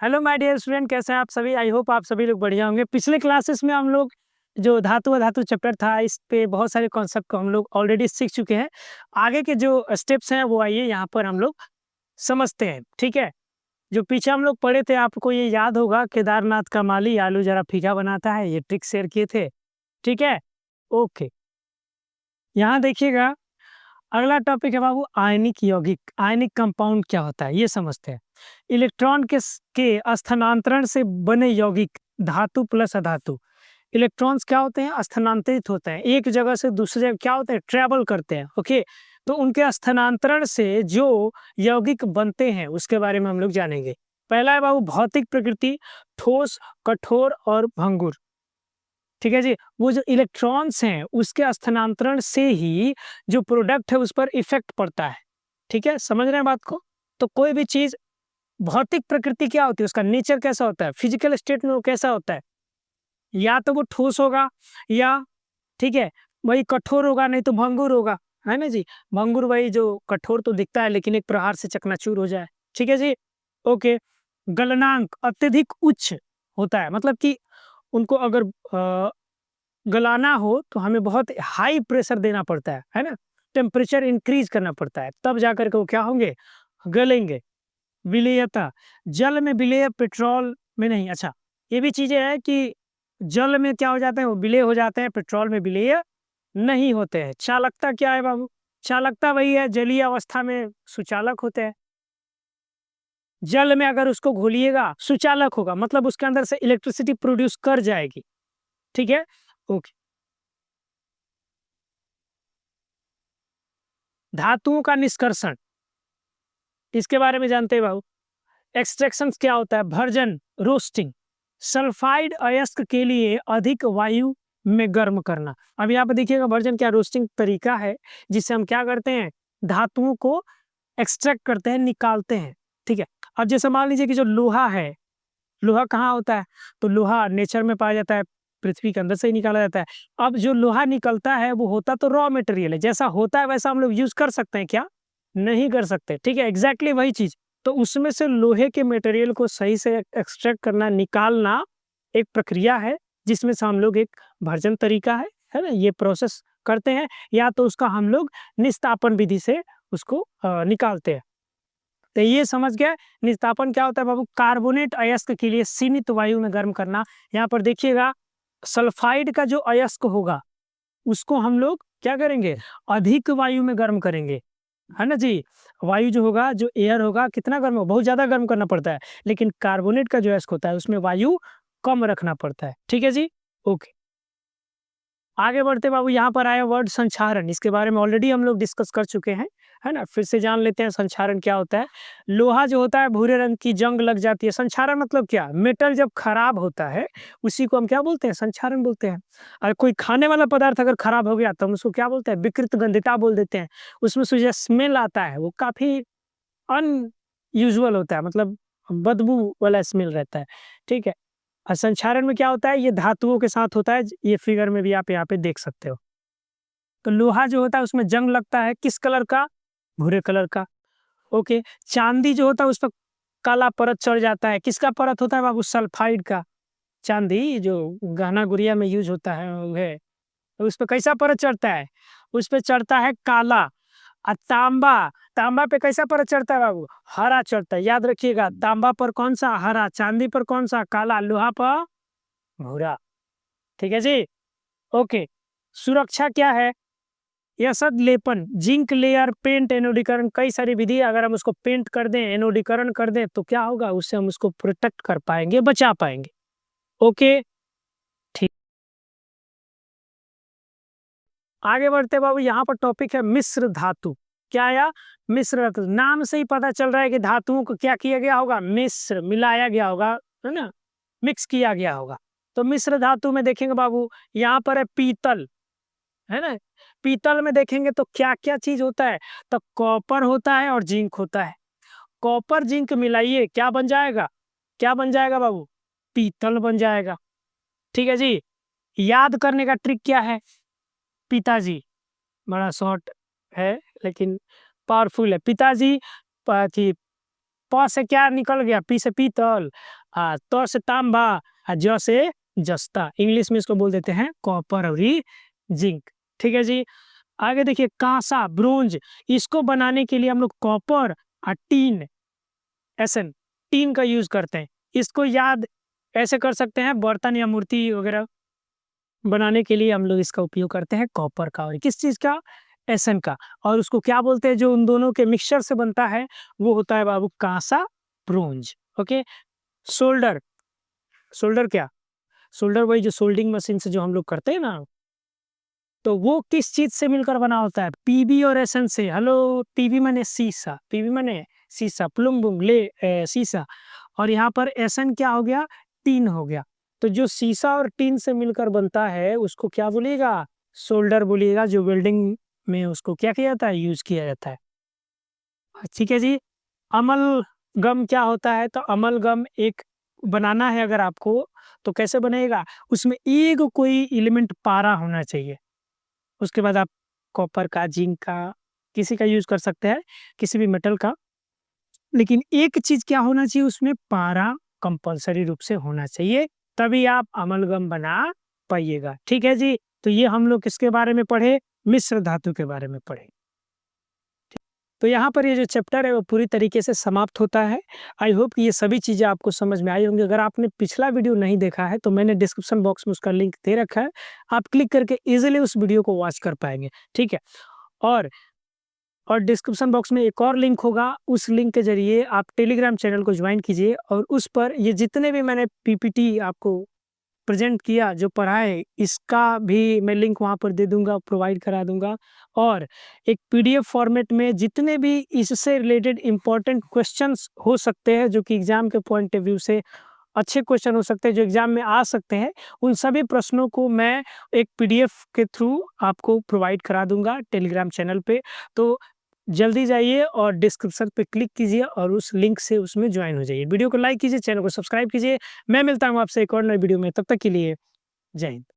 Hello my dear student, कैसे हैं आप सभी। आई होप आप सभी लोग बढ़िया होंगे। पिछले क्लासेस में हम लोग जो धातु अधातु चैप्टर था, इस पे बहुत सारे कॉन्सेप्ट को हम लोग ऑलरेडी सीख चुके हैं। आगे के जो स्टेप्स हैं वो आइए यहाँ पर हम लोग समझते हैं। ठीक है, जो पीछे हम लोग पढ़े थे आपको ये याद होगा, केदारनाथ का माली आलू जरा फीका बनाता है, ये ट्रिक शेयर किए थे। ठीक है, ओके। यहाँ देखिएगा, अगला टॉपिक है बाबू आयनिक यौगिक। आयनिक कंपाउंड क्या होता है ये समझते हैं। इलेक्ट्रॉन के स्थानांतरण से बने यौगिक, धातु प्लस अधातु। इलेक्ट्रॉन्स क्या होते हैं, स्थानांतरित होते हैं, एक जगह से दूसरे जगह क्या होते हैं, ट्रेवल करते हैं। ओके, तो उनके स्थानांतरण से जो यौगिक बनते हैं उसके बारे में हम लोग जानेंगे। पहला है बाबू भौतिक प्रकृति, ठोस, कठोर और भंगुर। ठीक है जी, वो जो इलेक्ट्रॉन्स हैं उसके स्थानांतरण से ही जो प्रोडक्ट है उस पर इफेक्ट पड़ता है। ठीक है, समझ रहे हैं बात को। तो कोई भी चीज भौतिक प्रकृति क्या होती है, उसका नेचर कैसा होता है, फिजिकल स्टेट में वो कैसा होता है, या तो वो ठोस होगा या ठीक है वही कठोर होगा, नहीं तो भंगुर होगा। है ना जी, भंगुर वही जो कठोर तो दिखता है लेकिन एक प्रहार से चकनाचूर हो जाए। ठीक है जी, ओके। गलनांक अत्यधिक उच्च होता है, मतलब कि उनको अगर गलाना हो तो हमें बहुत हाई प्रेशर देना पड़ता है ना, टेम्परेचर इंक्रीज करना पड़ता है, तब जाकर के वो क्या होंगे, गलेंगे। विलेयता, जल में विलेय, पेट्रोल में नहीं। अच्छा, ये भी चीजें हैं कि जल में क्या हो जाते हैं, वो विलेय हो जाते हैं, पेट्रोल में विलेय नहीं होते हैं। चालकता क्या है बाबू, चालकता वही है, जलीय अवस्था में सुचालक होते हैं। जल में अगर उसको घोलिएगा सुचालक होगा, मतलब उसके अंदर से इलेक्ट्रिसिटी प्रोड्यूस कर जाएगी। ठीक है, ओके। धातुओं का निष्कर्षण, इसके बारे में जानते हैं बाबू। एक्सट्रैक्शन क्या होता है, भर्जन, रोस्टिंग। सल्फाइड अयस्क के लिए अधिक वायु में गर्म करना। अब यहाँ पे देखिएगा, भर्जन क्या, रोस्टिंग तरीका है जिससे हम क्या करते हैं, धातुओं को एक्सट्रैक्ट करते हैं, निकालते हैं। ठीक है, अब जैसे मान लीजिए कि जो लोहा है, लोहा कहाँ होता है, तो लोहा नेचर में पाया जाता है, पृथ्वी के अंदर से ही निकाला जाता है। अब जो लोहा निकलता है वो होता तो रॉ मटेरियल है, जैसा होता है वैसा हम लोग यूज कर सकते हैं क्या, नहीं कर सकते। ठीक है, एग्जैक्टली वही चीज। तो उसमें से लोहे के मटेरियल को सही से एक्सट्रैक्ट करना, निकालना एक प्रक्रिया है, जिसमें से हम लोग एक भर्जन तरीका है ना, ये प्रोसेस करते हैं, या तो उसका हम लोग निस्तापन विधि से उसको निकालते हैं। तो ये समझ गया निस्तापन क्या होता है बाबू, कार्बोनेट अयस्क के लिए सीमित वायु में गर्म करना। यहाँ पर देखिएगा, सल्फाइड का जो अयस्क होगा उसको हम लोग क्या करेंगे, अधिक वायु में गर्म करेंगे। है ना जी, वायु जो होगा, जो एयर होगा, कितना गर्म होगा, बहुत ज्यादा गर्म करना पड़ता है। लेकिन कार्बोनेट का जो अयस्क होता है उसमें वायु कम रखना पड़ता है। ठीक है जी, ओके। आगे बढ़ते बाबू, यहाँ पर आया वर्ड संक्षारण, इसके बारे में ऑलरेडी हम लोग डिस्कस कर चुके हैं, है ना। फिर से जान लेते हैं संक्षारण क्या होता है। लोहा जो होता है भूरे रंग की जंग लग जाती है। संक्षारण मतलब क्या, मेटल जब खराब होता है उसी को हम क्या बोलते हैं, संक्षारण बोलते हैं। और कोई खाने वाला पदार्थ अगर खराब हो गया तो हम उसको क्या बोलते हैं, विकृत गंधिता बोल देते हैं। उसमें से जो स्मेल आता है वो काफी अनयूजुअल होता है, मतलब बदबू वाला स्मेल रहता है। ठीक है, और संक्षारण में क्या होता है, ये धातुओं के साथ होता है, ये फिगर में भी आप यहाँ पे देख सकते हो। तो लोहा जो होता है उसमें जंग लगता है, किस कलर का, भूरे कलर का। ओके, चांदी जो होता है उस पर काला परत चढ़ जाता है, किसका परत होता है बाबू, सल्फाइड का। चांदी जो गहना गुड़िया में यूज होता है वो है, तो उस पर कैसा परत चढ़ता है, उस पर चढ़ता है काला। और तांबा, तांबा पे कैसा परत चढ़ता है बाबू, हरा चढ़ता है। याद रखिएगा, तांबा पर कौन सा, हरा, चांदी पर कौन सा, काला, लोहा पर भूरा। ठीक है जी, ओके। सुरक्षा क्या है, यसद लेपन, जिंक लेयर, पेंट, एनोडीकरण, कई सारी विधि। अगर हम उसको पेंट कर दें, एनोडीकरण कर दें तो क्या होगा, उससे हम उसको प्रोटेक्ट कर पाएंगे, बचा पाएंगे। ओके, ठीक। आगे बढ़ते बाबू, यहाँ पर टॉपिक है मिश्र धातु। क्या आया, मिश्र धातु। नाम से ही पता चल रहा है कि धातुओं को क्या किया गया होगा, मिश्र, मिलाया गया होगा, है ना, मिक्स किया गया होगा। तो मिश्र धातु में देखेंगे बाबू, यहाँ पर है पीतल, है ना। पीतल में देखेंगे तो क्या क्या चीज होता है, तो कॉपर होता है और जिंक होता है। कॉपर जिंक मिलाइए क्या बन जाएगा, क्या बन जाएगा बाबू, पीतल बन जाएगा। ठीक है जी, याद करने का ट्रिक क्या है, पिताजी, बड़ा शॉर्ट है लेकिन पावरफुल है। पिताजी, थी प से क्या निकल गया, पी से पीतल, त से तांबा, ज से जस्ता। इंग्लिश में इसको बोल देते हैं कॉपर और जिंक। ठीक है जी। आगे देखिए कांसा, ब्रोंज, इसको बनाने के लिए हम लोग कॉपर और टीन, एसन, टीन का यूज करते हैं। इसको याद ऐसे कर सकते हैं, बर्तन या मूर्ति वगैरह बनाने के लिए हम लोग इसका उपयोग करते हैं कॉपर का, और किस चीज का, एसन का। और उसको क्या बोलते हैं, जो उन दोनों के मिक्सचर से बनता है वो होता है बाबू कांसा, ब्रोंज। ओके। सोल्डर, सोल्डर क्या, सोल्डर वही जो सोल्डिंग मशीन से जो हम लोग करते हैं ना, तो वो किस चीज से मिलकर बना होता है, पीबी और एसन से। हेलो, पीबी माने सीसा, पीबी माने सीसा, प्लुम्बुम ले सीसा, और यहाँ पर एसन क्या हो गया, टीन हो गया। तो जो सीसा और टीन से मिलकर बनता है उसको क्या बोलिएगा, सोल्डर बोलिएगा, जो वेल्डिंग में उसको क्या किया जाता है, यूज किया जाता है। ठीक है जी। अमलगम क्या होता है, तो अमलगम एक बनाना है अगर आपको, तो कैसे बनेगा, उसमें एक कोई एलिमेंट पारा होना चाहिए। उसके बाद आप कॉपर का, जिंक का, किसी का यूज कर सकते हैं, किसी भी मेटल का, लेकिन एक चीज क्या होना चाहिए उसमें, पारा कंपलसरी रूप से होना चाहिए, तभी आप अमलगम बना पाइएगा। ठीक है जी। तो ये हम लोग किसके बारे में पढ़े, मिश्र धातु के बारे में पढ़े। तो यहाँ पर ये जो चैप्टर है वो पूरी तरीके से समाप्त होता है। आई होप कि ये सभी चीज़ें आपको समझ में आई होंगी। अगर आपने पिछला वीडियो नहीं देखा है तो मैंने डिस्क्रिप्शन बॉक्स में उसका लिंक दे रखा है, आप क्लिक करके इजीली उस वीडियो को वॉच कर पाएंगे। ठीक है। और डिस्क्रिप्शन बॉक्स में एक और लिंक होगा, उस लिंक के जरिए आप टेलीग्राम चैनल को ज्वाइन कीजिए, और उस पर ये जितने भी मैंने पीपीटी आपको प्रेजेंट किया, जो पढ़ाए, इसका भी मैं लिंक वहाँ पर दे दूंगा, प्रोवाइड करा दूंगा। और एक पीडीएफ फॉर्मेट में जितने भी इससे रिलेटेड इंपॉर्टेंट क्वेश्चंस हो सकते हैं, जो कि एग्जाम के पॉइंट ऑफ व्यू से अच्छे क्वेश्चन हो सकते हैं, जो एग्जाम में आ सकते हैं, उन सभी प्रश्नों को मैं एक पीडीएफ के थ्रू आपको प्रोवाइड करा दूंगा टेलीग्राम चैनल पे। तो जल्दी जाइए और डिस्क्रिप्शन पे क्लिक कीजिए और उस लिंक से उसमें ज्वाइन हो जाइए। वीडियो को लाइक कीजिए, चैनल को सब्सक्राइब कीजिए। मैं मिलता हूँ आपसे एक और नई वीडियो में, तब तक के लिए जय हिंद।